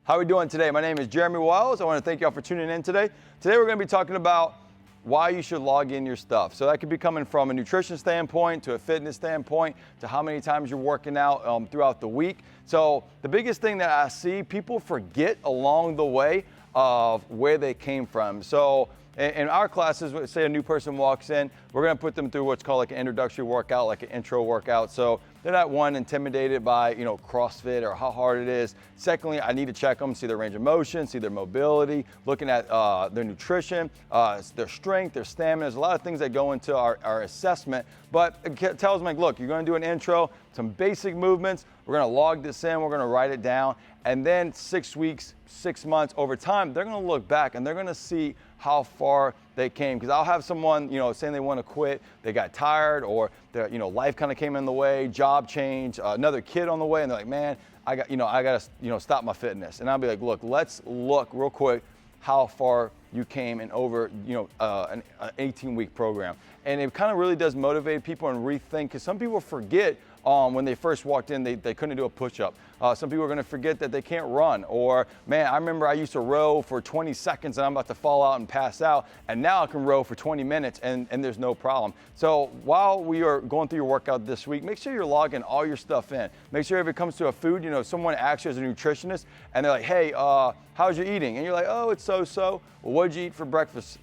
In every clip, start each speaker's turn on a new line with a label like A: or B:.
A: How are we doing today? My name is Jeremy Wiles. I want to thank y'all for tuning in today. Today we're going to be talking about why you should log in your stuff. So that could be coming from a nutrition standpoint to a fitness standpoint to how many times you're working out throughout the week. So the biggest thing that I see, people forget along the way of where they came from. So in our classes, say a new person walks in, we're going to put them through what's called like an introductory workout, like an intro workout. So they're not, one, intimidated by, CrossFit or how hard it is. Secondly, I need to check them, see their range of motion, see their mobility, looking at their nutrition, their strength, their stamina. There's a lot of things that go into our assessment, but it tells them, like, look, you're going to do an intro, some basic movements. We're going to log this in, we're going to write it down, and then 6 weeks, 6 months, over time, they're going to look back and they're going to see how far they came. Because I'll have someone, saying they want to quit, they got tired, or their, life kind of came in the way, job change, another kid on the way, and they're like, man, I got to, stop my fitness. And I'll be like, look, let's look real quick how far you came in over, an 18-week program. And it kind of really does motivate people and rethink, because some people forget when they first walked in, they couldn't do a push-up. Some people are going to forget that they can't run, or, man, I remember I used to row for 20 seconds and I'm about to fall out and pass out, and now I can row for 20 minutes and there's no problem. So while we are going through your workout this week, make sure you're logging all your stuff in. Make sure if it comes to a food, someone asks you as a nutritionist and they're like, hey, how's your eating? And you're like, oh, it's so-so. Well, what'd you eat for breakfast?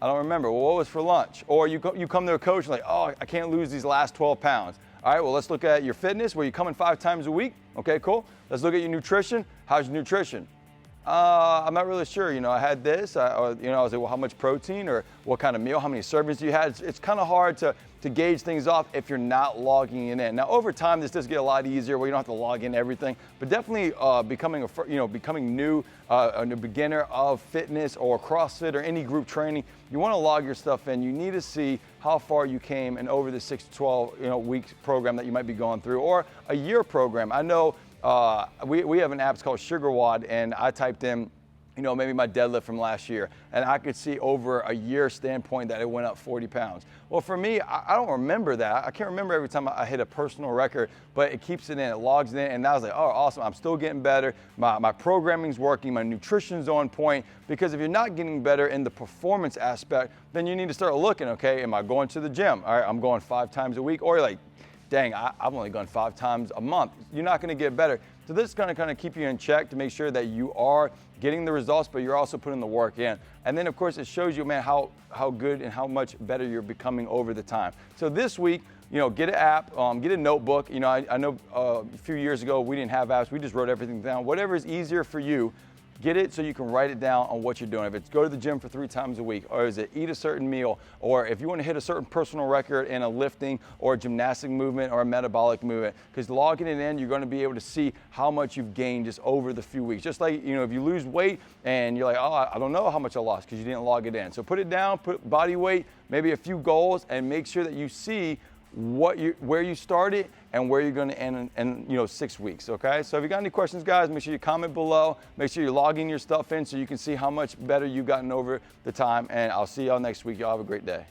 A: I don't remember. Well, what was for lunch? Or you come to a coach and like, oh, I can't lose these last 12 pounds. All right, well, let's look at your fitness, where you're coming 5 times a week. Okay, cool. Let's look at your nutrition. How's your nutrition? I'm not really sure. I had this. I was like, well, how much protein, or what kind of meal? How many servings do you have? It's kind of hard to gauge things off if you're not logging it in. Now, over time, this does get a lot easier where you don't have to log in everything. But definitely becoming new, a new beginner of fitness or CrossFit or any group training, you want to log your stuff in. You need to see how far you came and over the 6 to 12 week program that you might be going through, or a year program. I know we have an app, it's called SugarWOD, and I typed in, maybe my deadlift from last year, and I could see over a year standpoint that it went up 40 pounds. Well, for me, I don't remember that. I can't remember every time I hit a personal record, but it keeps it in, it logs it in, and I was like, oh, awesome, I'm still getting better. My programming's working, my nutrition's on point, because if you're not getting better in the performance aspect, then you need to start looking, okay, am I going to the gym? All right, I'm going 5 times a week, or you're like, dang, I've only gone 5 times a month. You're not going to get better. So this is going to kind of keep you in check to make sure that you are getting the results, but you're also putting the work in. And then, of course, it shows you, man, how good and how much better you're becoming over the time. So this week, get an app, get a notebook. I know a few years ago we didn't have apps. We just wrote everything down. Whatever is easier for you, get it so you can write it down on what you're doing. If it's go to the gym for 3 times a week, or is it eat a certain meal, or if you want to hit a certain personal record in a lifting or a gymnastic movement or a metabolic movement, because logging it in, you're going to be able to see how much you've gained just over the few weeks. Just like, if you lose weight and you're like, oh, I don't know how much I lost because you didn't log it in. So put it down, put body weight, maybe a few goals, and make sure that you see where you started and where you're going to end in 6 weeks. Okay, so if you got any questions, guys, make sure you comment below. Make sure you're logging your stuff in so you can see how much better you've gotten over the time, and I'll see y'all next week. Y'all have a great day.